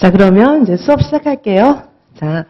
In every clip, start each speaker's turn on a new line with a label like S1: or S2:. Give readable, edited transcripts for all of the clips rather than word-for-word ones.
S1: 자, 그러면 이제 수업 시작할게요. 자,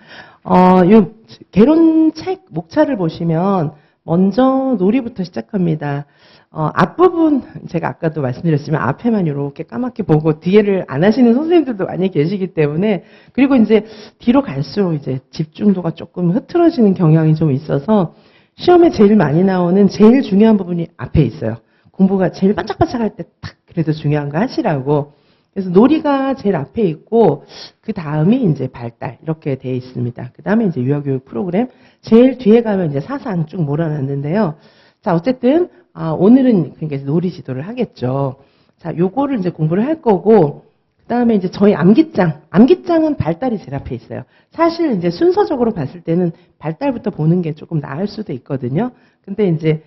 S1: 요 개론책 목차를 보시면 먼저 놀이부터 시작합니다. 앞부분 제가 아까도 말씀드렸지만 앞에만 이렇게 까맣게 보고 뒤에를 안 하시는 선생님들도 많이 계시기 때문에, 그리고 이제 뒤로 갈수록 이제 집중도가 조금 흐트러지는 경향이 좀 있어서 시험에 제일 많이 나오는 제일 중요한 부분이 앞에 있어요. 공부가 제일 반짝반짝할 때 딱 그래도 중요한 거 하시라고. 그래서 놀이가 제일 앞에 있고 그 다음이 이제 발달 이렇게 되어 있습니다. 그 다음에 이제 유아교육 프로그램 제일 뒤에 가면 이제 사상 쭉 몰아놨는데요. 자, 어쨌든 오늘은 그러니까 놀이 지도를 하겠죠. 자, 요거를 이제 공부를 할 거고, 그 다음에 이제 저희 암기장은 발달이 제일 앞에 있어요. 사실 이제 순서적으로 봤을 때는 발달부터 보는 게 조금 나을 수도 있거든요. 근데 이제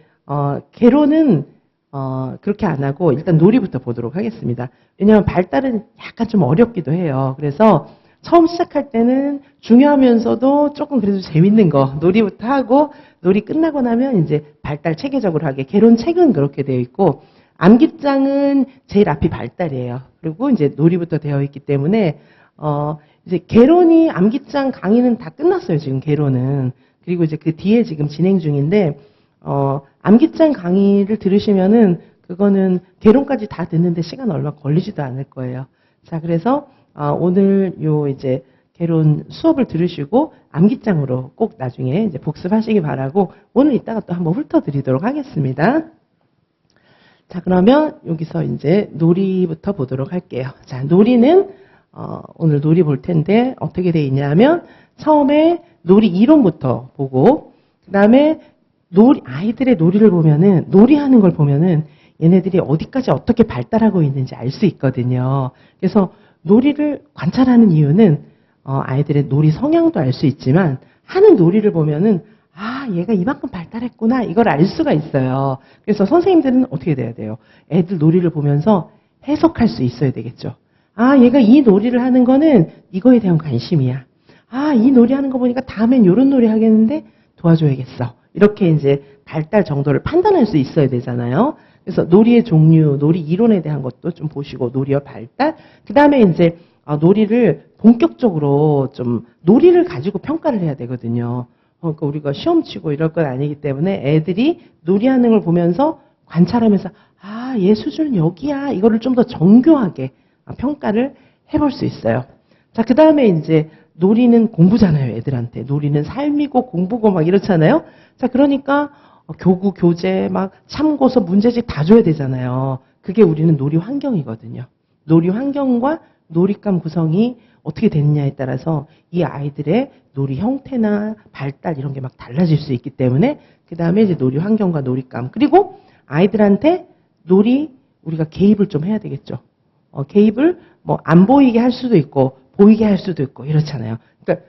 S1: 개론은 그렇게 안 하고 일단 놀이부터 보도록 하겠습니다. 왜냐하면 발달은 약간 좀 어렵기도 해요. 그래서 처음 시작할 때는 중요하면서도 조금 그래도 재밌는 거 놀이부터 하고, 놀이 끝나고 나면 이제 발달 체계적으로 하게. 개론 책은 그렇게 되어 있고 암기장은 제일 앞이 발달이에요. 그리고 이제 놀이부터 되어 있기 때문에 이제 개론이 암기장 강의는 다 끝났어요. 지금 개론은. 그리고 이제 그 뒤에 지금 진행 중인데 암기장 강의를 들으시면은 그거는 개론까지 다 듣는데 시간 얼마 걸리지도 않을 거예요. 자, 그래서 오늘 요 이제 개론 수업을 들으시고 암기장으로 꼭 나중에 이제 복습하시기 바라고, 오늘 이따가 또 한번 훑어드리도록 하겠습니다. 자, 그러면 여기서 이제 놀이부터 보도록 할게요. 자, 놀이는 오늘 놀이 볼 텐데 어떻게 돼 있냐면 처음에 놀이 이론부터 보고, 그 다음에 아이들의 놀이를 보면은, 놀이하는 걸 보면은 얘네들이 어디까지 어떻게 발달하고 있는지 알 수 있거든요. 그래서 놀이를 관찰하는 이유는 아이들의 놀이 성향도 알 수 있지만 하는 놀이를 보면은 얘가 이만큼 발달했구나 이걸 알 수가 있어요. 그래서 선생님들은 어떻게 돼야 돼요? 애들 놀이를 보면서 해석할 수 있어야 되겠죠. 얘가 이 놀이를 하는 거는 이거에 대한 관심이야. 이 놀이 하는 거 보니까 다음엔 이런 놀이 하겠는데 도와줘야겠어. 이렇게 이제 발달 정도를 판단할 수 있어야 되잖아요. 그래서 놀이의 종류, 놀이 이론에 대한 것도 좀 보시고, 놀이와 발달. 그 다음에 이제 놀이를 본격적으로 좀 놀이를 가지고 평가를 해야 되거든요. 그러니까 우리가 시험 치고 이럴 건 아니기 때문에 애들이 놀이하는 걸 보면서 관찰하면서 얘 수준은 여기야. 이거를 좀 더 정교하게 평가를 해볼 수 있어요. 자, 그 다음에 이제 놀이는 공부잖아요, 애들한테. 놀이는 삶이고 공부고 막 이렇잖아요. 자, 그러니까 교구, 교재, 막 참고서, 문제집 다 줘야 되잖아요. 그게 우리는 놀이 환경이거든요. 놀이 환경과 놀잇감 구성이 어떻게 됐느냐에 따라서 이 아이들의 놀이 형태나 발달 이런 게 막 달라질 수 있기 때문에, 그 다음에 이제 놀이 환경과 놀잇감, 그리고 아이들한테 우리가 개입을 좀 해야 되겠죠. 개입을 뭐 안 보이게 할 수도 있고 보이게 할 수도 있고 이렇잖아요. 그러니까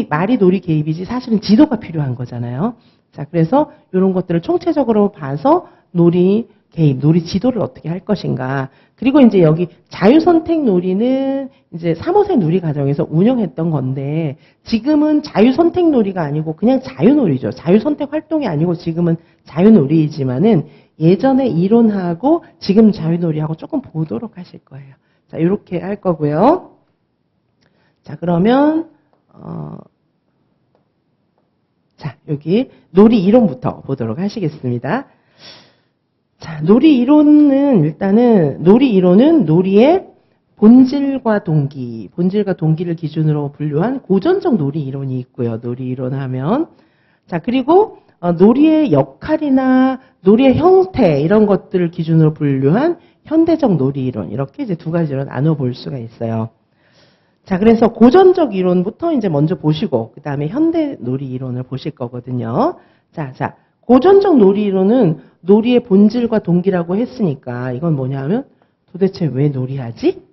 S1: 말이 놀이 개입이지 사실은 지도가 필요한 거잖아요. 자, 그래서 이런 것들을 총체적으로 봐서 놀이 개입, 놀이 지도를 어떻게 할 것인가. 그리고 이제 여기 자유선택 놀이는 이제 3호세 놀이 과정에서 운영했던 건데, 지금은 자유선택 놀이가 아니고 그냥 자유놀이죠. 자유선택 활동이 아니고 지금은 자유놀이이지만은 예전에 이론하고 지금 자유놀이하고 조금 보도록 하실 거예요. 자, 이렇게 할 거고요. 자, 그러면 자, 여기 놀이 이론부터 보도록 하시겠습니다. 자, 놀이 이론은 놀이의 본질과 동기를 기준으로 분류한 고전적 놀이 이론이 있고요. 놀이 이론 하면. 자, 그리고 놀이의 역할이나 놀이의 형태 이런 것들을 기준으로 분류한 현대적 놀이 이론, 이렇게 이제 두 가지로 나눠 볼 수가 있어요. 자, 그래서 고전적 이론부터 이제 먼저 보시고 그 다음에 현대 놀이 이론을 보실 거거든요. 자, 고전적 놀이 이론은 놀이의 본질과 동기라고 했으니까 이건 뭐냐면 도대체 왜 놀이하지?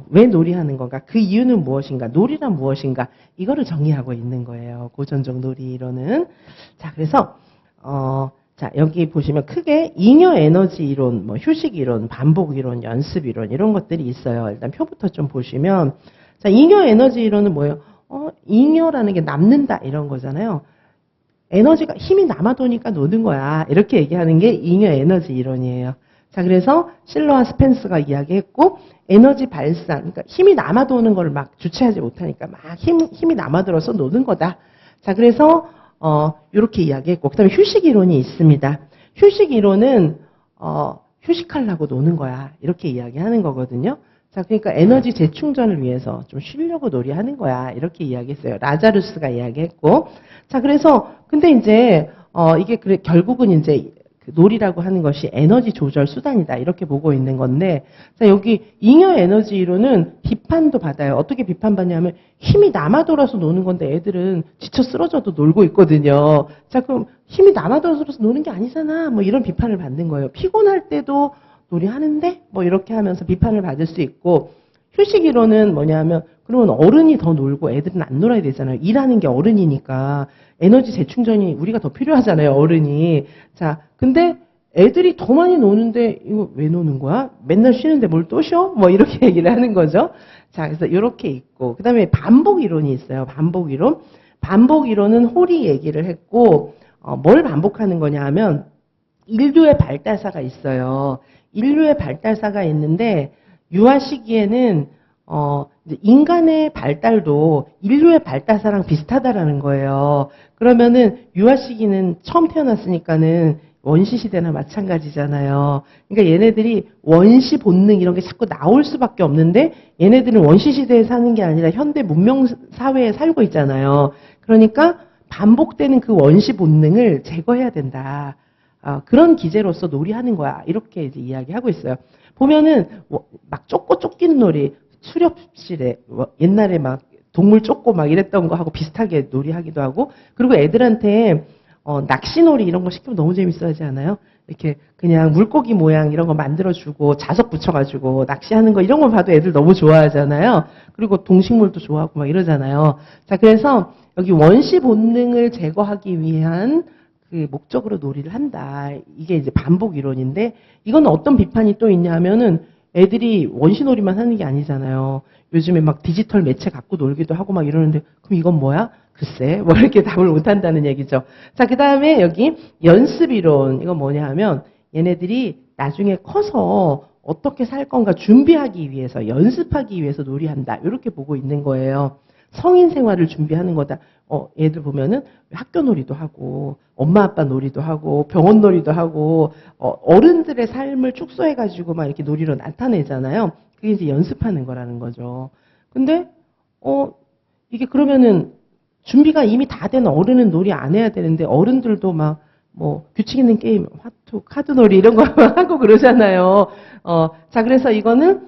S1: 왜 놀이하는 건가? 그 이유는 무엇인가? 놀이란 무엇인가? 이거를 정의하고 있는 거예요. 고전적 놀이 이론은. 자, 그래서 자, 여기 보시면 크게 잉여 에너지 이론, 휴식 이론, 반복 이론, 연습 이론 이런 것들이 있어요. 일단 표부터 좀 보시면, 자, 잉여 에너지 이론은 뭐예요? 잉여라는 게 남는다 이런 거잖아요. 에너지가 힘이 남아도니까 노는 거야. 이렇게 얘기하는 게 잉여 에너지 이론이에요. 자, 그래서 실러와 스펜서가 이야기했고, 에너지 발산, 그러니까 힘이 남아도는 걸 막 주체하지 못하니까 막 힘이 남아들어서 노는 거다. 자, 그래서, 요렇게 이야기했고, 그 다음에 휴식 이론이 있습니다. 휴식 이론은, 휴식하려고 노는 거야. 이렇게 이야기하는 거거든요. 자, 그러니까 에너지 재충전을 위해서 좀 쉬려고 놀이하는 거야. 이렇게 이야기했어요. 라자루스가 이야기했고. 자, 그래서, 근데 이제, 이게 결국은 이제 그 놀이라고 하는 것이 에너지 조절 수단이다. 이렇게 보고 있는 건데, 자, 여기 잉여 에너지 이론은 비판도 받아요. 어떻게 비판받냐면 힘이 남아돌아서 노는 건데 애들은 지쳐 쓰러져도 놀고 있거든요. 자, 그럼 힘이 남아돌아서 노는 게 아니잖아. 뭐 이런 비판을 받는 거예요. 피곤할 때도 놀이하는데? 뭐 이렇게 하면서 비판을 받을 수 있고, 휴식 이론은 뭐냐면, 그러면 어른이 더 놀고 애들은 안 놀아야 되잖아요. 일하는 게 어른이니까. 에너지 재충전이 우리가 더 필요하잖아요, 어른이. 자, 근데 애들이 더 많이 노는데 이거 왜 노는 거야? 맨날 쉬는데 뭘 또 쉬어? 뭐 이렇게 얘기를 하는 거죠. 자, 그래서 이렇게 있고. 그 다음에 반복 이론이 있어요. 반복 이론. 반복 이론은 홀이 얘기를 했고, 뭘 반복하는 거냐 하면, 인류의 발달사가 있어요. 인류의 발달사가 있는데 유아 시기에는 이제 인간의 발달도 인류의 발달사랑 비슷하다라는 거예요. 그러면은 유아 시기는 처음 태어났으니까는 원시 시대나 마찬가지잖아요. 그러니까 얘네들이 원시 본능 이런 게 자꾸 나올 수밖에 없는데 얘네들은 원시 시대에 사는 게 아니라 현대 문명 사회에 살고 있잖아요. 그러니까 반복되는 그 원시 본능을 제거해야 된다. 그런 기제로서 놀이하는 거야. 이렇게 이제 이야기하고 있어요. 보면은 막 쫓기는 놀이, 수렵실에 옛날에 막 동물 쫓고 막 이랬던 거 하고 비슷하게 놀이하기도 하고, 그리고 애들한테 낚시놀이 이런 거 시키면 너무 재밌어하지 않아요? 이렇게 그냥 물고기 모양 이런 거 만들어주고 자석 붙여가지고 낚시하는 거 이런 거 봐도 애들 너무 좋아하잖아요. 그리고 동식물도 좋아하고 막 이러잖아요. 자, 그래서 여기 원시 본능을 제거하기 위한 그 목적으로 놀이를 한다. 이게 이제 반복 이론인데, 이건 어떤 비판이 또 있냐 하면은 애들이 원시놀이만 하는 게 아니잖아요. 요즘에 막 디지털 매체 갖고 놀기도 하고 막 이러는데, 그럼 이건 뭐야? 글쎄, 뭐 이렇게 답을 못 한다는 얘기죠. 자, 그 다음에 여기 연습 이론. 이건 뭐냐 하면 얘네들이 나중에 커서 어떻게 살 건가 준비하기 위해서, 연습하기 위해서 놀이한다. 이렇게 보고 있는 거예요. 성인 생활을 준비하는 거다. 얘들 보면은 학교 놀이도 하고, 엄마 아빠 놀이도 하고, 병원 놀이도 하고, 어른들의 삶을 축소해가지고 막 이렇게 놀이로 나타내잖아요. 그게 이제 연습하는 거라는 거죠. 근데, 이게 그러면은 준비가 이미 다 된 어른은 놀이 안 해야 되는데, 어른들도 막, 뭐, 규칙 있는 게임, 화투, 카드놀이 이런 거 하고 그러잖아요. 자, 그래서 이거는,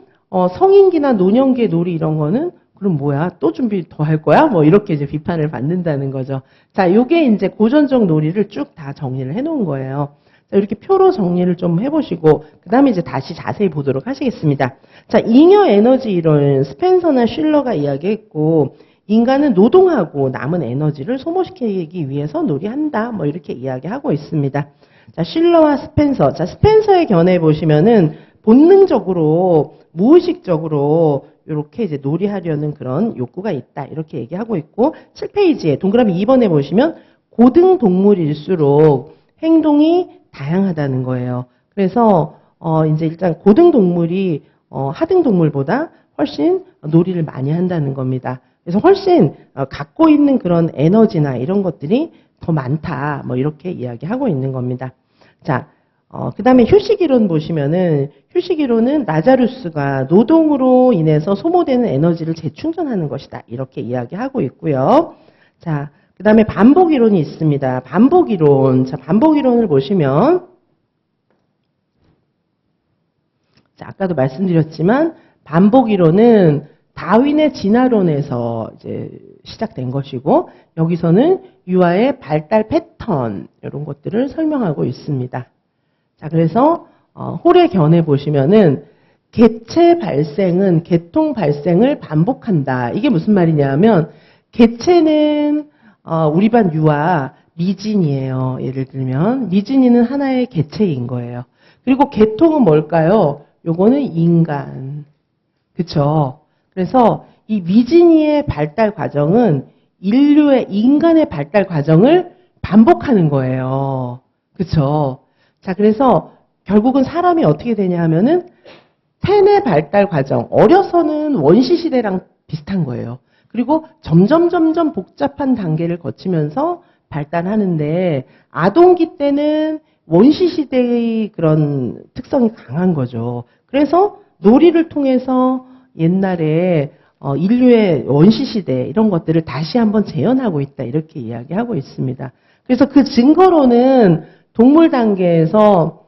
S1: 성인기나 노년기 놀이 이런 거는 그럼 뭐야? 또 준비 더 할 거야? 뭐 이렇게 이제 비판을 받는다는 거죠. 자, 요게 이제 고전적 놀이를 쭉 다 정리를 해 놓은 거예요. 자, 이렇게 표로 정리를 좀 해보시고 그 다음에 이제 다시 자세히 보도록 하시겠습니다. 자, 잉여 에너지 이론 스펜서나 슐러가 이야기했고, 인간은 노동하고 남은 에너지를 소모시키기 위해서 놀이한다. 뭐 이렇게 이야기하고 있습니다. 자, 슐러와 스펜서. 자, 스펜서의 견해 보시면은 본능적으로 무의식적으로 이렇게 이제 놀이하려는 그런 욕구가 있다. 이렇게 얘기하고 있고, 7페이지에 동그라미 2번에 보시면 고등 동물일수록 행동이 다양하다는 거예요. 그래서 이제 일단 고등 동물이 하등 동물보다 훨씬 놀이를 많이 한다는 겁니다. 그래서 훨씬 갖고 있는 그런 에너지나 이런 것들이 더 많다. 뭐 이렇게 이야기하고 있는 겁니다. 자, 그 다음에 휴식이론 보시면은, 휴식이론은 라자루스가 노동으로 인해서 소모되는 에너지를 재충전하는 것이다. 이렇게 이야기하고 있고요. 자, 그 다음에 반복이론이 있습니다. 반복이론. 자, 반복이론을 보시면, 자, 아까도 말씀드렸지만, 반복이론은 다윈의 진화론에서 이제 시작된 것이고, 여기서는 유아의 발달 패턴, 이런 것들을 설명하고 있습니다. 자, 그래서 홀의 견해 보시면은 개체 발생은 개통 발생을 반복한다. 이게 무슨 말이냐 하면 개체는 우리 반 유아 미진이에요. 예를 들면 미진이는 하나의 개체인 거예요. 그리고 개통은 뭘까요? 요거는 인간. 그쵸? 그래서 이 미진이의 발달 과정은 인간의 발달 과정을 반복하는 거예요. 그쵸? 자, 그래서 결국은 사람이 어떻게 되냐 하면은 세뇌 발달 과정, 어려서는 원시 시대랑 비슷한 거예요. 그리고 점점 복잡한 단계를 거치면서 발달하는데 아동기 때는 원시 시대의 그런 특성이 강한 거죠. 그래서 놀이를 통해서 옛날에 인류의 원시 시대 이런 것들을 다시 한번 재현하고 있다 이렇게 이야기하고 있습니다. 그래서 그 증거로는 동물 단계에서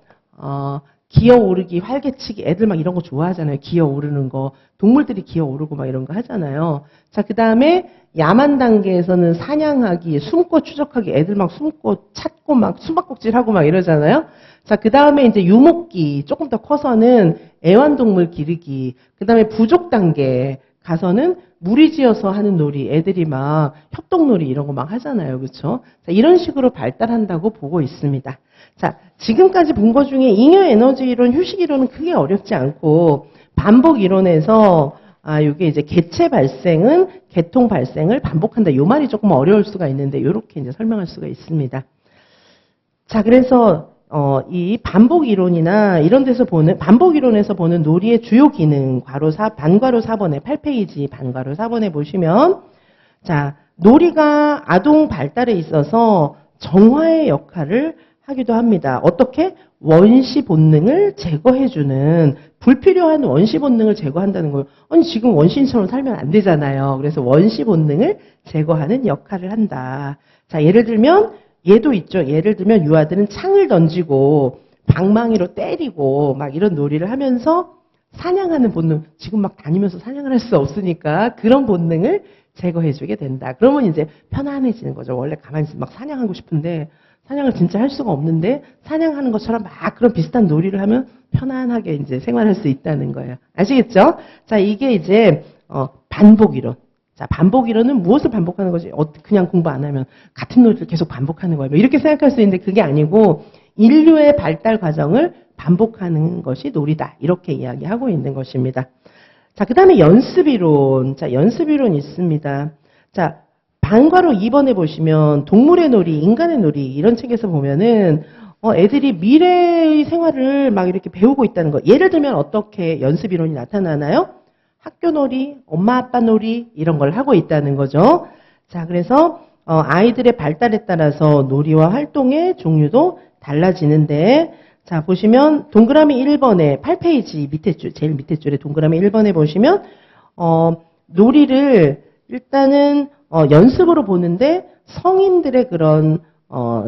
S1: 기어오르기, 활개치기, 애들 막 이런 거 좋아하잖아요. 기어오르는 거. 동물들이 기어오르고 막 이런 거 하잖아요. 자, 그 다음에 야만 단계에서는 사냥하기, 숨고 추적하기, 애들 막 숨고 찾고 막 숨바꼭질하고 막 이러잖아요. 자, 그 다음에 이제 유목기, 조금 더 커서는 애완동물 기르기, 그 다음에 부족 단계 가서는 무리지어서 하는 놀이, 애들이 막 협동놀이 이런 거 막 하잖아요. 그렇죠? 자, 이런 식으로 발달한다고 보고 있습니다. 자, 지금까지 본 것 중에 잉여 에너지 이론, 휴식 이론은 크게 어렵지 않고 반복 이론에서 이게 이제 개체 발생은 개통 발생을 반복한다. 요 말이 조금 어려울 수가 있는데 이렇게 이제 설명할 수가 있습니다. 자, 그래서 이 반복 이론이나 이런 데서 보는 반복 이론에서 보는 놀이의 주요 기능 반괄호 4번에 8페이지 반괄호 4번에 보시면 자, 놀이가 아동 발달에 있어서 정화의 역할을 하기도 합니다. 어떻게? 원시 본능을 제거해주는 불필요한 원시 본능을 제거한다는 거예요. 아니 지금 원시인처럼 살면 안 되잖아요. 그래서 원시 본능을 제거하는 역할을 한다. 자, 예를 들면 얘도 있죠. 예를 들면 유아들은 창을 던지고 방망이로 때리고 막 이런 놀이를 하면서 사냥하는 본능, 지금 막 다니면서 사냥을 할 수 없으니까 그런 본능을 제거해주게 된다. 그러면 이제 편안해지는 거죠. 원래 가만히 있으면 막 사냥하고 싶은데 사냥을 진짜 할 수가 없는데 사냥하는 것처럼 막 그런 비슷한 놀이를 하면 편안하게 이제 생활할 수 있다는 거예요. 아시겠죠? 자, 이게 이제 반복 이론. 자, 반복 이론은 무엇을 반복하는 거지? 그냥 공부 안 하면 같은 놀이를 계속 반복하는 거예요. 뭐 이렇게 생각할 수 있는데 그게 아니고 인류의 발달 과정을 반복하는 것이 놀이다. 이렇게 이야기하고 있는 것입니다. 자, 그 다음에 연습 이론. 자, 연습 이론 있습니다. 자, 반괄호 2번에 보시면 동물의 놀이, 인간의 놀이 이런 책에서 보면은 애들이 미래의 생활을 막 이렇게 배우고 있다는 거. 예를 들면 어떻게 연습 이론이 나타나나요? 학교 놀이, 엄마 아빠 놀이 이런 걸 하고 있다는 거죠. 자, 그래서 아이들의 발달에 따라서 놀이와 활동의 종류도 달라지는데 자, 보시면 동그라미 1번에 8페이지 밑에 줄, 제일 밑에 줄에 동그라미 1번에 보시면 놀이를 일단은 연습으로 보는데 성인들의 그런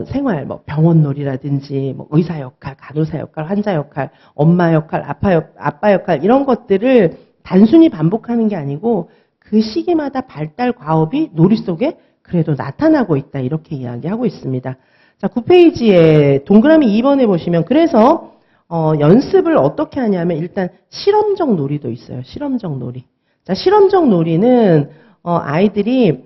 S1: 생활, 뭐 병원놀이라든지 뭐 의사 역할, 간호사 역할, 환자 역할, 엄마 역할, 아빠 역할 이런 것들을 단순히 반복하는 게 아니고 그 시기마다 발달 과업이 놀이 속에 그래도 나타나고 있다 이렇게 이야기하고 있습니다. 자, 9페이지에 동그라미 2번에 보시면 그래서 연습을 어떻게 하냐면 일단 실험적 놀이도 있어요. 실험적 놀이. 자, 실험적 놀이는 아이들이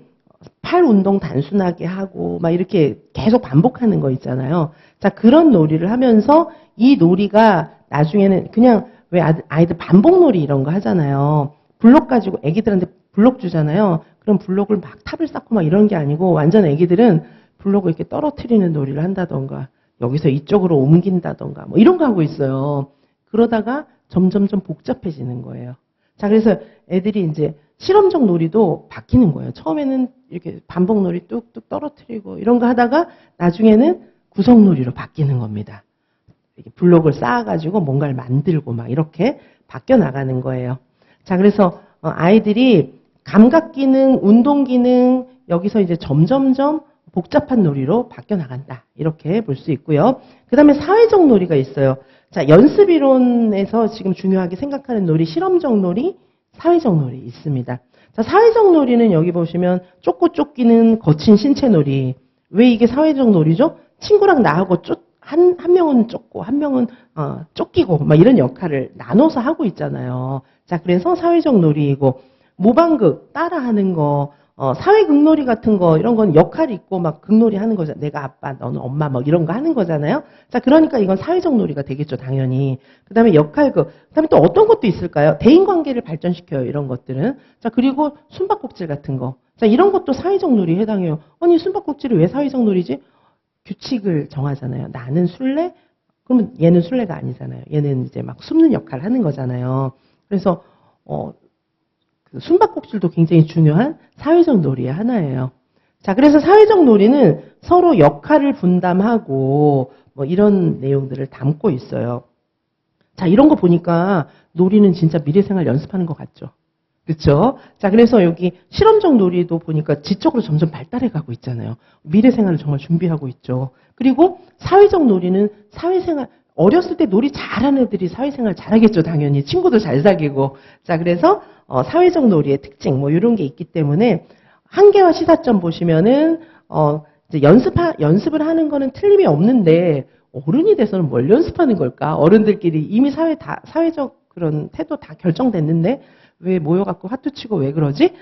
S1: 팔 운동 단순하게 하고 막 이렇게 계속 반복하는 거 있잖아요. 자, 그런 놀이를 하면서 이 놀이가 나중에는 그냥 왜 아이들 반복놀이 이런 거 하잖아요. 블록 가지고 애기들한테 블록 주잖아요. 그럼 블록을 막 탑을 쌓고 막 이런 게 아니고 완전 애기들은 블록을 이렇게 떨어뜨리는 놀이를 한다던가 여기서 이쪽으로 옮긴다던가 뭐 이런 거 하고 있어요. 그러다가 점점점 복잡해지는 거예요. 자, 그래서 애들이 이제 실험적 놀이도 바뀌는 거예요. 처음에는 이렇게 반복 놀이 뚝뚝 떨어뜨리고 이런 거 하다가 나중에는 구성 놀이로 바뀌는 겁니다. 이렇게 블록을 쌓아가지고 뭔가를 만들고 막 이렇게 바뀌어 나가는 거예요. 자, 그래서 아이들이 감각 기능, 운동 기능 여기서 이제 점점점 복잡한 놀이로 바뀌어 나간다. 이렇게 볼 수 있고요. 그 다음에 사회적 놀이가 있어요. 자, 연습 이론에서 지금 중요하게 생각하는 놀이, 실험적 놀이, 사회적 놀이 있습니다. 자, 사회적 놀이는 여기 보시면 쫓고 쫓기는 거친 신체 놀이. 왜 이게 사회적 놀이죠? 친구랑 나하고 한 명은 쫓고 한 명은 쫓기고 막 이런 역할을 나눠서 하고 있잖아요. 자, 그래서 사회적 놀이이고 모방극 따라하는 거, 사회극놀이 같은 거 이런 건 역할이 있고 막 극놀이 하는 거잖아요. 내가 아빠, 너는 엄마 뭐 이런 거 하는 거잖아요. 자, 그러니까 이건 사회적 놀이가 되겠죠, 당연히. 그다음에 역할극, 그다음에 또 어떤 것도 있을까요? 대인관계를 발전시켜요, 이런 것들은. 자, 그리고 숨바꼭질 같은 거. 자, 이런 것도 사회적 놀이에 해당해요. 아니, 숨바꼭질이 왜 사회적 놀이지? 규칙을 정하잖아요. 나는 술래, 그러면 얘는 술래가 아니잖아요. 얘는 이제 막 숨는 역할을 하는 거잖아요. 그래서 그 숨바꼭질도 굉장히 중요한 사회적 놀이의 하나예요. 자, 그래서 사회적 놀이는 서로 역할을 분담하고 뭐 이런 내용들을 담고 있어요. 자, 이런 거 보니까 놀이는 진짜 미래생활 연습하는 것 같죠. 그렇죠? 자, 그래서 여기 실험적 놀이도 보니까 지적으로 점점 발달해 가고 있잖아요. 미래생활을 정말 준비하고 있죠. 그리고 사회적 놀이는 사회생활, 어렸을 때 놀이 잘하는 애들이 사회생활 잘하겠죠, 당연히. 친구도 잘 사귀고. 자, 그래서 사회적 놀이의 특징 뭐 이런 게 있기 때문에 한계와 시사점 보시면은 이제 연습을 하는 거는 틀림이 없는데 어른이 돼서는 뭘 연습하는 걸까? 어른들끼리 이미 사회적 그런 태도 다 결정됐는데 왜 모여갖고 화투치고 왜 그러지?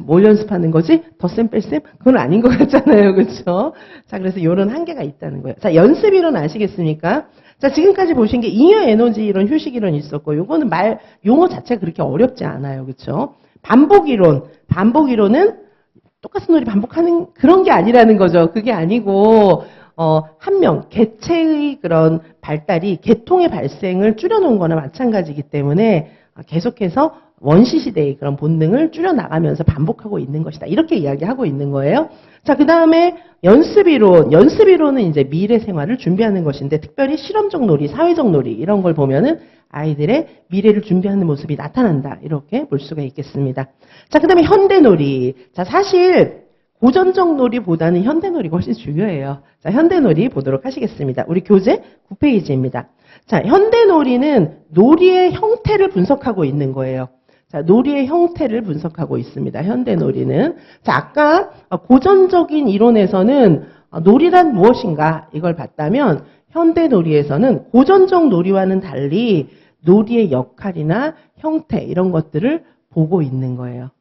S1: 뭘 연습하는 거지? 덧셈 뺄셈? 그건 아닌 것 같잖아요. 그렇죠? 자, 그래서 이런 한계가 있다는 거예요. 자, 연습 이론 아시겠습니까? 자, 지금까지 보신 게 잉여 에너지 이론, 휴식 이론이 있었고, 요거는 용어 자체가 그렇게 어렵지 않아요. 그렇죠? 반복 이론은 똑같은 놀이 반복하는 그런 게 아니라는 거죠. 그게 아니고, 개체의 그런 발달이 계통의 발생을 줄여놓은 거나 마찬가지이기 때문에 계속해서 원시 시대의 그런 본능을 줄여나가면서 반복하고 있는 것이다. 이렇게 이야기하고 있는 거예요. 자, 그 다음에 연습이론은 이제 미래 생활을 준비하는 것인데, 특별히 실험적 놀이, 사회적 놀이, 이런 걸 보면은 아이들의 미래를 준비하는 모습이 나타난다. 이렇게 볼 수가 있겠습니다. 자, 그 다음에 현대놀이. 자, 사실, 고전적 놀이보다는 현대놀이가 훨씬 중요해요. 자, 현대놀이 보도록 하시겠습니다. 우리 교재 9페이지입니다. 자, 현대놀이는 놀이의 형태를 분석하고 있는 거예요. 자, 놀이의 형태를 분석하고 있습니다. 현대놀이는. 자, 아까 고전적인 이론에서는 놀이란 무엇인가 이걸 봤다면 현대놀이에서는 고전적 놀이와는 달리 놀이의 역할이나 형태 이런 것들을 보고 있는 거예요.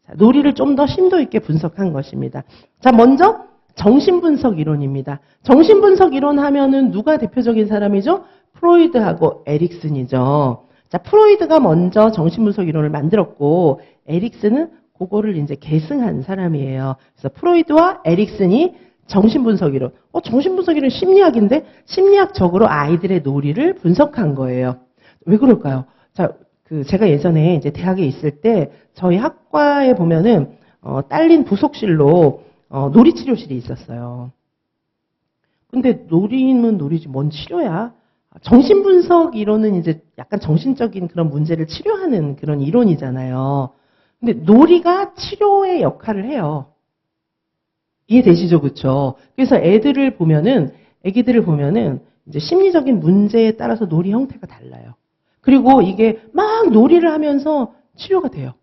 S1: 자, 놀이를 좀 더 심도 있게 분석한 것입니다. 자, 먼저 정신분석 이론입니다. 정신분석 이론 하면은 누가 대표적인 사람이죠? 프로이드하고 에릭슨이죠. 자, 프로이드가 먼저 정신분석 이론을 만들었고, 에릭슨은 그거를 이제 계승한 사람이에요. 그래서 프로이드와 에릭슨이 정신분석 이론. 정신분석 이론 심리학인데, 심리학적으로 아이들의 놀이를 분석한 거예요. 왜 그럴까요? 자, 제가 예전에 이제 대학에 있을 때, 저희 학과에 보면은, 딸린 부속실로, 놀이치료실이 있었어요. 근데 놀이는 놀이지, 뭔 치료야? 정신분석 이론은 이제 약간 정신적인 그런 문제를 치료하는 그런 이론이잖아요. 근데 놀이가 치료의 역할을 해요. 이해되시죠? 그쵸? 그래서 애기들을 보면은 이제 심리적인 문제에 따라서 놀이 형태가 달라요. 그리고 이게 막 놀이를 하면서 치료가 돼요.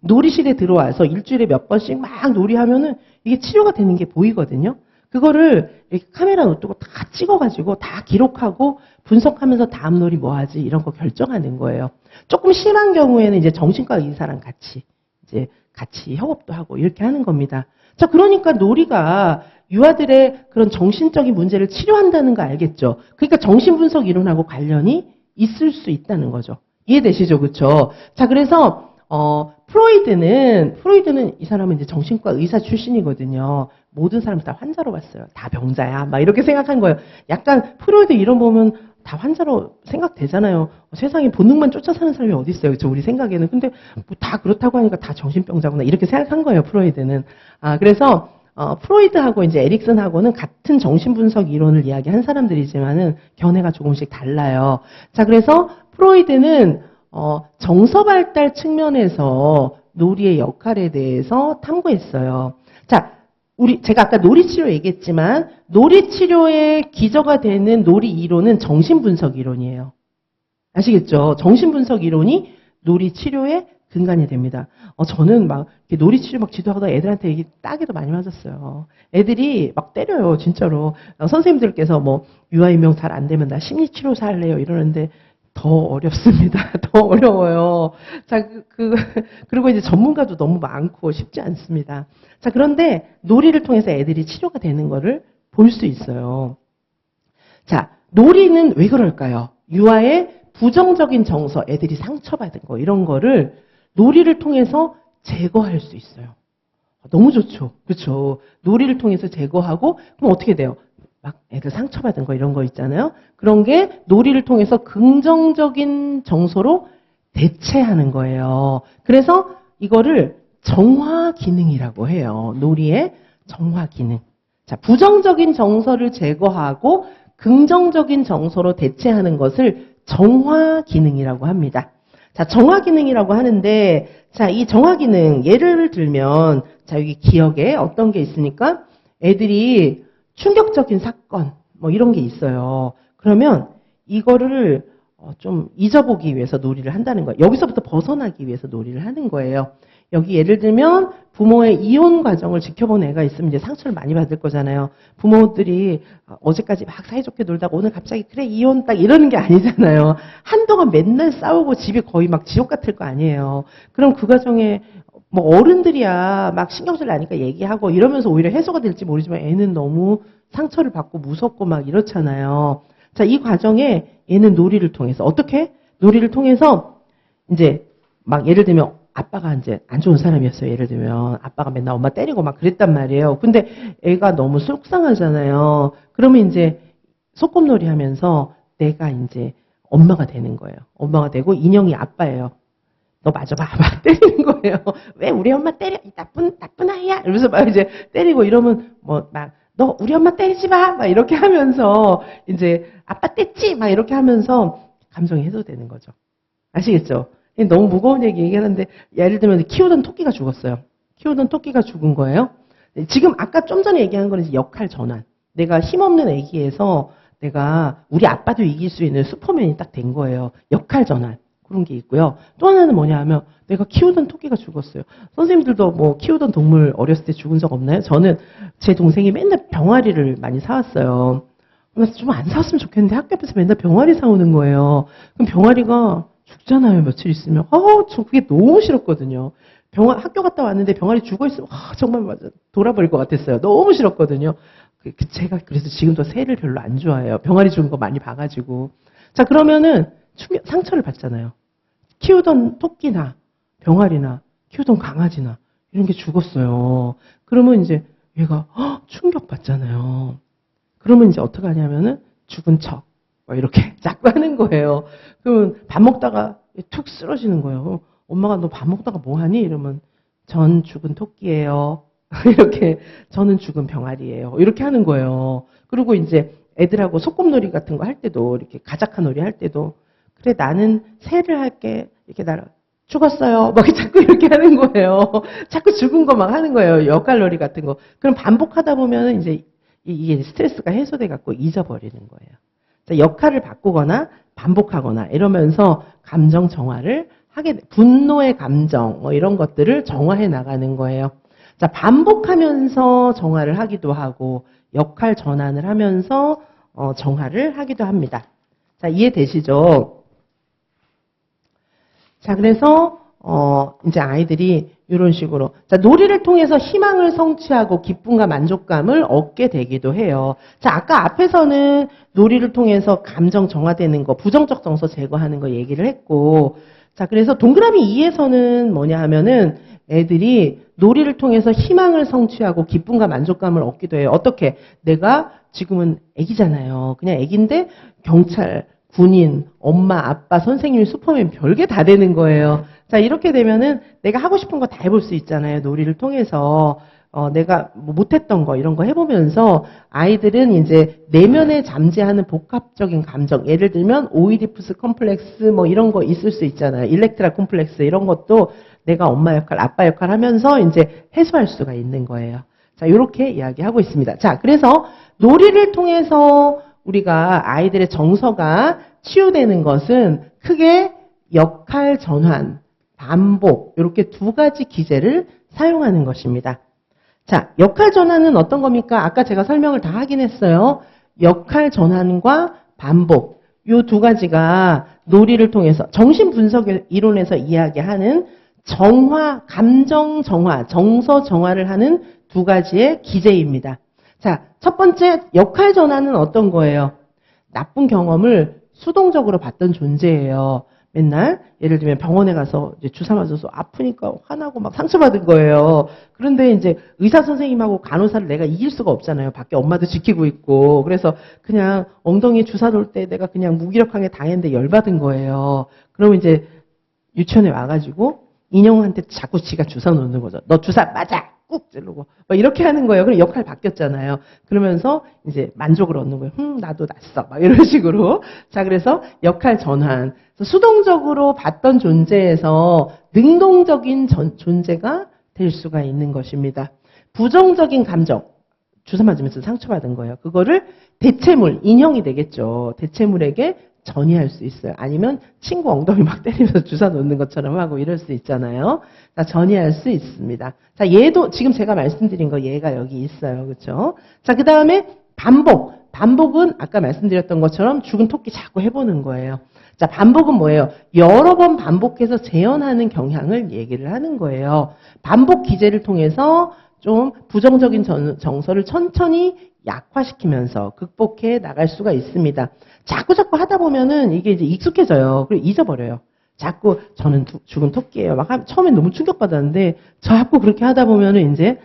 S1: 놀이실에 들어와서 일주일에 몇 번씩 막 놀이하면은 이게 치료가 되는 게 보이거든요. 그거를 이렇게 카메라 놔두고 다 찍어가지고 다 기록하고 분석하면서 다음 놀이 뭐 하지 이런 거 결정하는 거예요. 조금 심한 경우에는 이제 정신과 의사랑 같이 협업도 하고 이렇게 하는 겁니다. 자, 그러니까 놀이가 유아들의 그런 정신적인 문제를 치료한다는 거 알겠죠? 그러니까 정신분석 이론하고 관련이 있을 수 있다는 거죠. 이해되시죠? 그렇죠? 자, 그래서 프로이드는 이 사람은 이제 정신과 의사 출신이거든요. 모든 사람들 다 환자로 봤어요. 다 병자야. 막 이렇게 생각한 거예요. 약간 프로이드 이런 보면 다 환자로 생각되잖아요. 세상에 본능만 쫓아 사는 사람이 어디 있어요. 그렇죠? 우리 생각에는. 근데 뭐 다 그렇다고 하니까 다 정신병자구나. 이렇게 생각한 거예요. 프로이드는. 그래서 프로이드하고 이제 에릭슨하고는 같은 정신분석 이론을 이야기한 사람들이지만은 견해가 조금씩 달라요. 자, 그래서 프로이드는 정서 발달 측면에서 놀이의 역할에 대해서 탐구했어요. 자, 제가 아까 놀이치료 얘기했지만, 놀이치료의 기저가 되는 놀이 이론은 정신분석 이론이에요. 아시겠죠? 정신분석 이론이 놀이치료의 근간이 됩니다. 저는 막 놀이치료 막 지도하다 애들한테 얘기 따기도 많이 맞았어요. 애들이 막 때려요, 진짜로. 선생님들께서 뭐 유아인명 잘 안 되면 나 심리치료사 할래요 이러는데 더 어렵습니다. 더 어려워요. 자, 그리고 이제 전문가도 너무 많고 쉽지 않습니다. 자, 그런데 놀이를 통해서 애들이 치료가 되는 거를 볼 수 있어요. 자, 놀이는 왜 그럴까요? 유아의 부정적인 정서, 애들이 상처받은 거, 이런 거를 놀이를 통해서 제거할 수 있어요. 너무 좋죠. 그렇죠? 놀이를 통해서 제거하고, 그럼 어떻게 돼요? 막 애들 상처받은 거 이런 거 있잖아요. 그런 게 놀이를 통해서 긍정적인 정서로 대체하는 거예요. 그래서 이거를 정화 기능이라고 해요. 놀이의 정화 기능. 자, 부정적인 정서를 제거하고 긍정적인 정서로 대체하는 것을 정화 기능이라고 합니다. 자, 정화 기능이라고 하는데, 자, 이 정화 기능, 예를 들면, 자, 여기 기억에 어떤 게 있으니까, 애들이 충격적인 사건, 뭐 이런 게 있어요. 그러면 이거를 좀 잊어보기 위해서 놀이를 한다는 거예요. 여기서부터 벗어나기 위해서 놀이를 하는 거예요. 여기 예를 들면 부모의 이혼 과정을 지켜본 애가 있으면 이제 상처를 많이 받을 거잖아요. 부모들이 어제까지 막 사이좋게 놀다가 오늘 갑자기 그래 이혼 딱 이러는 게 아니잖아요. 한동안 맨날 싸우고 집이 거의 막 지옥 같을 거 아니에요. 그럼 그 과정에 뭐 어른들이야 막 신경질 나니까 얘기하고 이러면서 오히려 해소가 될지 모르지만 애는 너무 상처를 받고 무섭고 막 이렇잖아요. 자, 이 과정에 얘는 놀이를 통해서 어떻게? 놀이를 통해서 이제 막 예를 들면 아빠가 이제 안 좋은 사람이었어요. 예를 들면 아빠가 맨날 엄마 때리고 막 그랬단 말이에요. 근데 애가 너무 속상하잖아요. 그러면 이제 소꿉놀이 하면서 내가 이제 엄마가 되는 거예요. 엄마가 되고 인형이 아빠예요. 너 맞아봐. 막 때리는 거예요. 왜 우리 엄마 때려? 이 나쁜 아이야. 이러면서 막 이제 때리고 이러면 뭐 막 너 우리 엄마 때리지 마. 막 이렇게 하면서 이제 아빠 뗐지? 막 이렇게 하면서 감정이 해소되는 거죠. 아시겠죠? 너무 무거운 얘기 얘기하는데 예를 들면 키우던 토끼가 죽었어요. 키우던 토끼가 죽은 거예요. 지금 아까 좀 전에 얘기한 거는 역할 전환. 내가 힘없는 애기에서 내가 우리 아빠도 이길 수 있는 슈퍼맨이 딱 된 거예요. 역할 전환. 그런 게 있고요. 또 하나는 뭐냐 하면 내가 키우던 토끼가 죽었어요. 선생님들도 뭐 키우던 동물 어렸을 때 죽은 적 없나요? 저는 제 동생이 맨날 병아리를 많이 사왔어요. 좀 안 사왔으면 좋겠는데 학교 앞에서 맨날 병아리 사오는 거예요. 그럼 병아리가 죽잖아요. 며칠 있으면. 저 그게 너무 싫었거든요. 학교 갔다 왔는데 병아리 죽어있으면 정말 맞아 돌아버릴 것 같았어요. 너무 싫었거든요. 제가 그래서 지금도 새를 별로 안 좋아해요. 병아리 죽은 거 많이 봐가지고. 자, 그러면은 상처를 받잖아요. 키우던 토끼나 병아리나 키우던 강아지나 이런 게 죽었어요. 그러면 이제 얘가 충격받잖아요. 그러면 이제 어떻게 하냐면은 죽은 척 이렇게 자꾸 하는 거예요. 그러면 밥 먹다가 툭 쓰러지는 거예요. 엄마가 너 밥 먹다가 뭐 하니? 이러면 전 죽은 토끼예요. 이렇게 저는 죽은 병아리예요. 이렇게 하는 거예요. 그리고 이제 애들하고 소꿉놀이 같은 거 할 때도 이렇게 가자카 놀이 할 때도 그래 나는 새를 할게 이렇게 죽었어요. 막 자꾸 이렇게 하는 거예요. 자꾸 죽은 거 막 하는 거예요. 역할놀이 같은 거. 그럼 반복하다 보면 이제 이게 스트레스가 해소돼 갖고 잊어버리는 거예요. 자, 역할을 바꾸거나 반복하거나 이러면서 감정 정화를 분노의 감정 뭐 이런 것들을 정화해 나가는 거예요. 자, 반복하면서 정화를 하기도 하고 역할 전환을 하면서 정화를 하기도 합니다. 자, 이해되시죠? 자, 그래서 이제 아이들이 이런 식으로 자, 놀이를 통해서 희망을 성취하고 기쁨과 만족감을 얻게 되기도 해요. 자, 아까 앞에서는 놀이를 통해서 감정 정화되는 거, 부정적 정서 제거하는 거 얘기를 했고, 자, 그래서 동그라미 2에서는 뭐냐 하면은 애들이 놀이를 통해서 희망을 성취하고 기쁨과 만족감을 얻기도 해요. 어떻게? 내가 지금은 애기잖아요. 그냥 애기인데 경찰, 군인, 엄마, 아빠, 선생님, 슈퍼맨 별게 다 되는 거예요. 자, 이렇게 되면은 내가 하고 싶은 거 다 해볼 수 있잖아요. 놀이를 통해서. 내가 뭐 못했던 거 이런 거 해보면서 아이들은 이제 내면에 잠재하는 복합적인 감정, 예를 들면 오이디푸스 컴플렉스 뭐 이런 거 있을 수 있잖아요. 일렉트라 콤플렉스 이런 것도 내가 엄마 역할, 아빠 역할 하면서 이제 해소할 수가 있는 거예요. 자, 이렇게 이야기하고 있습니다. 자, 그래서 놀이를 통해서 우리가 아이들의 정서가 치유되는 것은 크게 역할 전환, 반복 이렇게 두 가지 기제를 사용하는 것입니다. 자, 역할 전환은 어떤 겁니까? 아까 제가 설명을 다 하긴 했어요. 역할 전환과 반복 이 두 가지가 놀이를 통해서 정신분석 이론에서 이야기하는 정화, 감정 정화, 정서 정화를 하는 두 가지의 기제입니다. 자, 첫 번째 역할 전환은 어떤 거예요? 나쁜 경험을 수동적으로 봤던 존재예요. 맨날 예를 들면 병원에 가서 이제 주사 맞아서 아프니까 화나고 막 상처받은 거예요. 그런데 이제 의사 선생님하고 간호사를 내가 이길 수가 없잖아요. 밖에 엄마도 지키고 있고. 그래서 그냥 엉덩이에 주사 놓을 때 내가 그냥 무기력하게 당했는데 열받은 거예요. 그러면 이제 유치원에 와가지고 인형한테 자꾸 지가 주사 놓는 거죠. 너 주사 맞아! 꾹 찌르고. 막 이렇게 하는 거예요. 그럼 역할 바뀌었잖아요. 그러면서 이제 만족을 얻는 거예요. 나도 났어. 막 이런 식으로. 자, 그래서 역할 전환. 수동적으로 봤던 존재에서 능동적인 존재가 될 수가 있는 것입니다. 부정적인 감정. 주사 맞으면서 상처받은 거예요. 그거를 대체물, 인형이 되겠죠. 대체물에게 전이할 수 있어요. 아니면 친구 엉덩이 막 때리면서 주사 놓는 것처럼 하고 이럴 수 있잖아요. 자, 전이할 수 있습니다. 자, 얘도 지금 제가 말씀드린 거 얘가 여기 있어요. 그렇죠? 자, 그 다음에 반복. 반복은 아까 말씀드렸던 것처럼 죽은 토끼 자꾸 해보는 거예요. 자, 반복은 뭐예요? 여러 번 반복해서 재현하는 경향을 얘기를 하는 거예요. 반복 기제를 통해서 좀 부정적인 정서를 천천히 약화시키면서 극복해 나갈 수가 있습니다. 자꾸 하다 보면은 이게 이제 익숙해져요. 그리고 잊어버려요. 자꾸 저는 죽은 토끼예요. 막 처음엔 너무 충격받았는데 자꾸 그렇게 하다 보면은 이제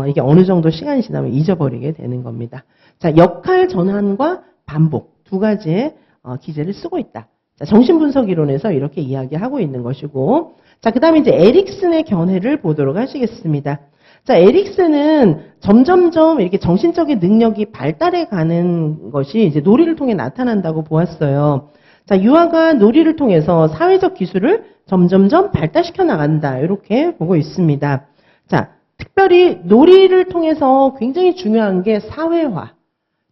S1: 이게 어느 정도 시간이 지나면 잊어버리게 되는 겁니다. 자, 역할 전환과 반복 두 가지의 기제를 쓰고 있다. 자, 정신분석 이론에서 이렇게 이야기하고 있는 것이고, 자, 그 다음에 이제 에릭슨의 견해를 보도록 하시겠습니다. 자, 에릭슨은 점점점 이렇게 정신적인 능력이 발달해 가는 것이 이제 놀이를 통해 나타난다고 보았어요. 자, 유아가 놀이를 통해서 사회적 기술을 점점점 발달시켜 나간다. 이렇게 보고 있습니다. 자, 특별히 놀이를 통해서 굉장히 중요한 게 사회화,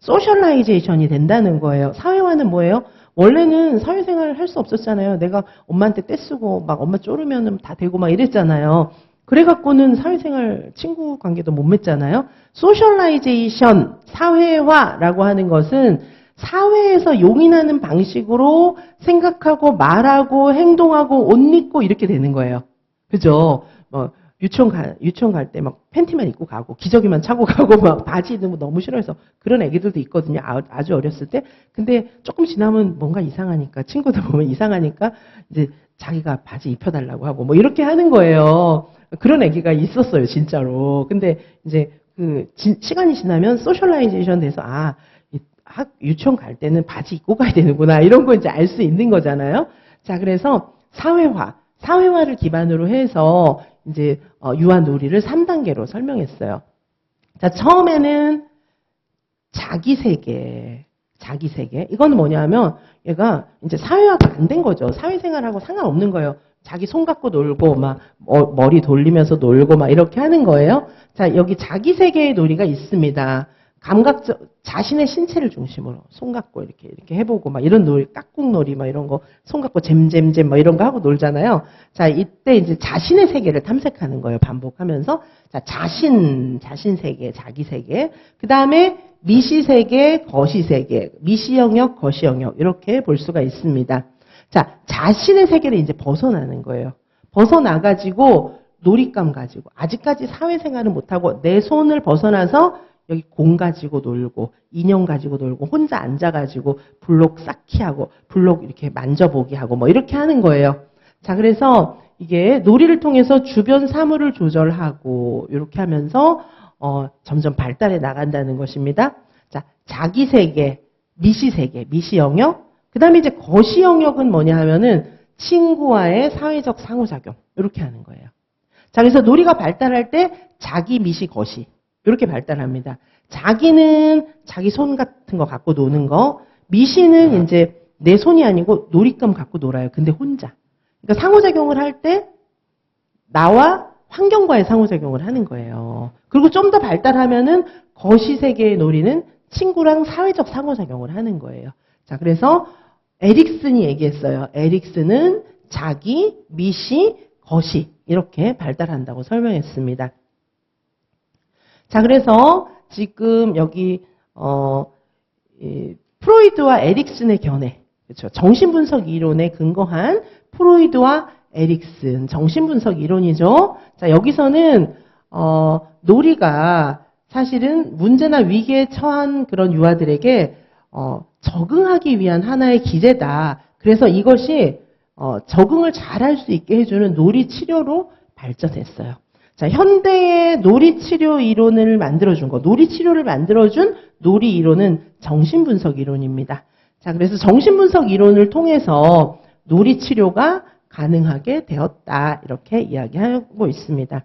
S1: 소셜라이제이션이 된다는 거예요. 사회화는 뭐예요? 원래는 사회생활을 할 수 없었잖아요. 내가 엄마한테 떼쓰고 막 엄마 쪼르면 다 되고 막 이랬잖아요. 그래갖고는 사회생활, 친구 관계도 못 맺잖아요. 소셜라이제이션, 사회화라고 하는 것은 사회에서 용인하는 방식으로 생각하고 말하고 행동하고 옷 입고 이렇게 되는 거예요. 그죠? 유치원 갈 때 막 팬티만 입고 가고 기저귀만 차고 가고 막 바지 입는 거 너무 싫어해서 그런 애기들도 있거든요. 아주 어렸을 때. 근데 조금 지나면 뭔가 이상하니까 친구들 보면 이상하니까 이제 자기가 바지 입혀달라고 하고 뭐 이렇게 하는 거예요. 그런 애기가 있었어요, 진짜로. 근데 이제 시간이 지나면 소셜라이제이션 돼서 유치원 갈 때는 바지 입고 가야 되는구나 이런 거 이제 알 수 있는 거잖아요. 자, 그래서 사회화를 기반으로 해서 이제 유아 놀이를 3단계로 설명했어요. 자, 처음에는 자기 세계. 이거는 뭐냐면 얘가 이제 사회화가 안 된 거죠. 사회생활하고 상관없는 거예요. 자기 손 갖고 놀고 막 머리 돌리면서 놀고 막 이렇게 하는 거예요. 자, 여기 자기 세계의 놀이가 있습니다. 자신의 신체를 중심으로 손 갖고 이렇게 해보고 막 이런 놀이, 깍꿍놀이 막 이런 거, 손 갖고 잼잼잼 막 이런 거 하고 놀잖아요. 자, 이때 이제 자신의 세계를 탐색하는 거예요. 반복하면서. 자, 자신 세계, 자기 세계. 그 다음에 미시 세계, 거시 세계, 미시 영역, 거시 영역 이렇게 볼 수가 있습니다. 자, 자신의 세계를 이제 벗어나는 거예요. 벗어나가지고 놀잇감 가지고 아직까지 사회생활을 못하고 내 손을 벗어나서 여기 공 가지고 놀고 인형 가지고 놀고 혼자 앉아가지고 블록 쌓기 하고 블록 이렇게 만져보기 하고 뭐 이렇게 하는 거예요. 자, 그래서 이게 놀이를 통해서 주변 사물을 조절하고 이렇게 하면서 점점 발달해 나간다는 것입니다. 자, 자기 세계, 미시 세계, 미시 영역. 그 다음에 이제 거시 영역은 뭐냐 하면은 친구와의 사회적 상호작용. 이렇게 하는 거예요. 자, 그래서 놀이가 발달할 때 자기, 미시, 거시. 이렇게 발달합니다. 자기는 자기 손 같은 거 갖고 노는 거. 미시는 이제 내 손이 아니고 놀잇감 갖고 놀아요. 근데 혼자. 그러니까 상호작용을 할 때 나와 환경과의 상호작용을 하는 거예요. 그리고 좀 더 발달하면은 거시 세계의 놀이는 친구랑 사회적 상호작용을 하는 거예요. 자, 그래서 에릭슨이 얘기했어요. 에릭슨은 자기, 미시, 거시 이렇게 발달한다고 설명했습니다. 자, 그래서 지금 여기 프로이드와 에릭슨의 견해, 그렇죠? 정신분석 이론에 근거한 프로이드와 에릭슨 정신분석 이론이죠. 자, 여기서는 놀이가 사실은 문제나 위기에 처한 그런 유아들에게 적응하기 위한 하나의 기제다. 그래서 이것이 적응을 잘할 수 있게 해주는 놀이치료로 발전했어요. 자, 현대의 놀이치료 이론을 만들어준 거, 놀이치료를 만들어준 놀이 이론은 정신분석 이론입니다. 자, 그래서 정신분석 이론을 통해서 놀이치료가 가능하게 되었다. 이렇게 이야기하고 있습니다.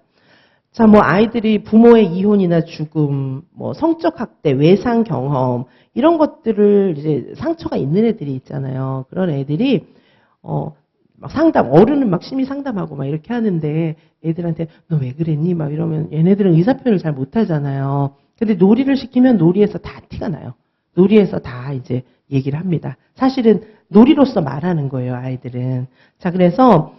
S1: 자, 뭐 아이들이 부모의 이혼이나 죽음, 뭐 성적 학대, 외상 경험 이런 것들을 이제 상처가 있는 애들이 있잖아요. 그런 애들이 막 어른은 막 심리 상담하고 막 이렇게 하는데 애들한테 너 왜 그랬니? 막 이러면 얘네들은 의사표현을 잘 못하잖아요. 근데 놀이를 시키면 놀이에서 다 티가 나요. 놀이에서 다 이제 얘기를 합니다. 사실은 놀이로서 말하는 거예요, 아이들은. 자, 그래서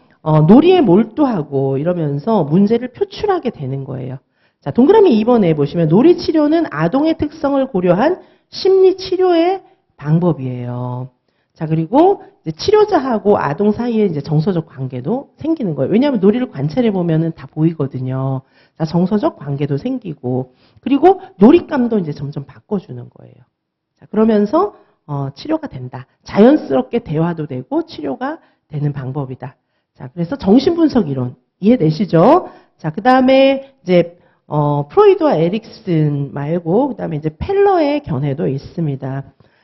S1: 놀이에 몰두하고 이러면서 문제를 표출하게 되는 거예요. 자, 동그라미 2번에 보시면 놀이치료는 아동의 특성을 고려한 심리치료의 방법이에요. 자, 그리고 이제 치료자하고 아동 사이에 이제 정서적 관계도 생기는 거예요. 왜냐하면 놀이를 관찰해 보면은 다 보이거든요. 자, 정서적 관계도 생기고, 그리고 놀잇감도 이제 점점 바꿔주는 거예요. 자, 그러면서 치료가 된다. 자연스럽게 대화도 되고 치료가 되는 방법이다. 자, 그래서 정신분석 이론 이해되시죠? 자, 그 다음에 이제 프로이드와 에릭슨 말고 그 다음에 이제 펠러의 견해도 있습니다.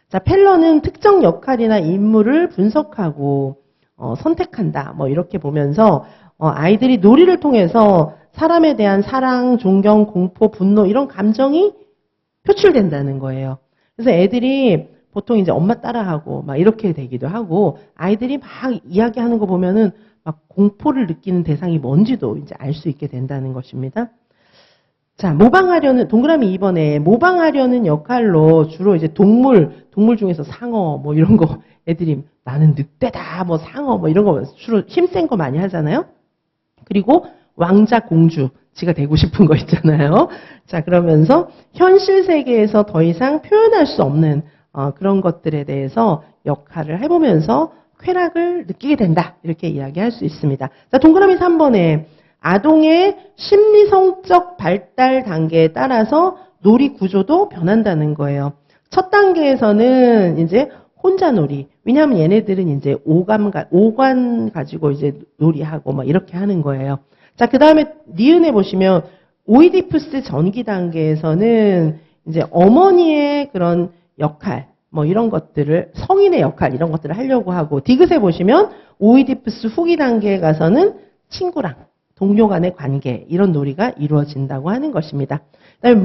S1: 자, 펠러는 특정 역할이나 인물을 분석하고 선택한다. 뭐 이렇게 보면서 아이들이 놀이를 통해서 사람에 대한 사랑, 존경, 공포, 분노 이런 감정이 표출된다는 거예요. 그래서 애들이 보통 이제 엄마 따라하고 막 이렇게 되기도 하고 아이들이 막 이야기하는 거 보면은 막 공포를 느끼는 대상이 뭔지도 이제 알 수 있게 된다는 것입니다. 자, 모방하려는, 동그라미 2번에 모방하려는 역할로 주로 이제 동물 중에서 상어, 뭐 이런 거 애들이 나는 늑대다, 뭐 상어, 뭐 이런 거 주로 힘센 거 많이 하잖아요. 그리고 왕자, 공주, 지가 되고 싶은 거 있잖아요. 자, 그러면서 현실 세계에서 더 이상 표현할 수 없는 그런 것들에 대해서 역할을 해보면서 쾌락을 느끼게 된다. 이렇게 이야기할 수 있습니다. 자, 동그라미 3번에 아동의 심리성적 발달 단계에 따라서 놀이 구조도 변한다는 거예요. 첫 단계에서는 이제 혼자 놀이. 왜냐하면 얘네들은 이제 오관 가지고 이제 놀이하고 막 이렇게 하는 거예요. 자, 그 다음에 니은에 보시면 오이디푸스 전기 단계에서는 이제 어머니의 그런 역할, 뭐 이런 것들을 성인의 역할 이런 것들을 하려고 하고 디귿에 보시면 오이디푸스 후기 단계에 가서는 친구랑 동료 간의 관계 이런 놀이가 이루어진다고 하는 것입니다. 그다음에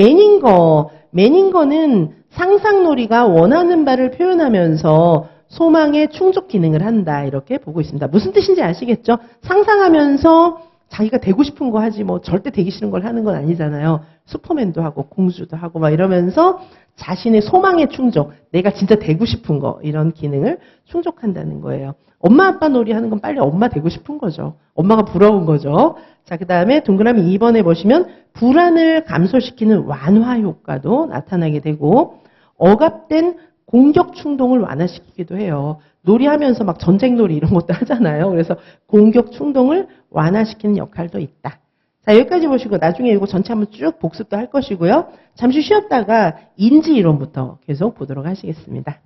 S1: 매닝거는 상상놀이가 원하는 바를 표현하면서 소망의 충족 기능을 한다 이렇게 보고 있습니다. 무슨 뜻인지 아시겠죠? 상상하면서 자기가 되고 싶은 거 하지 뭐 절대 되기 싫은 걸 하는 건 아니잖아요. 슈퍼맨도 하고 공주도 하고 막 이러면서 자신의 소망의 충족, 내가 진짜 되고 싶은 거 이런 기능을 충족한다는 거예요. 엄마 아빠 놀이 하는 건 빨리 엄마 되고 싶은 거죠. 엄마가 부러운 거죠. 자, 그 다음에 동그라미 2번에 보시면 불안을 감소시키는 완화 효과도 나타나게 되고 억압된 공격 충동을 완화시키기도 해요. 놀이하면서 막 전쟁 놀이 이런 것도 하잖아요. 그래서 공격 충동을 완화시키는 역할도 있다. 자, 여기까지 보시고 나중에 이거 전체 한번 쭉 복습도 할 것이고요. 잠시 쉬었다가 인지 이론부터 계속 보도록 하시겠습니다.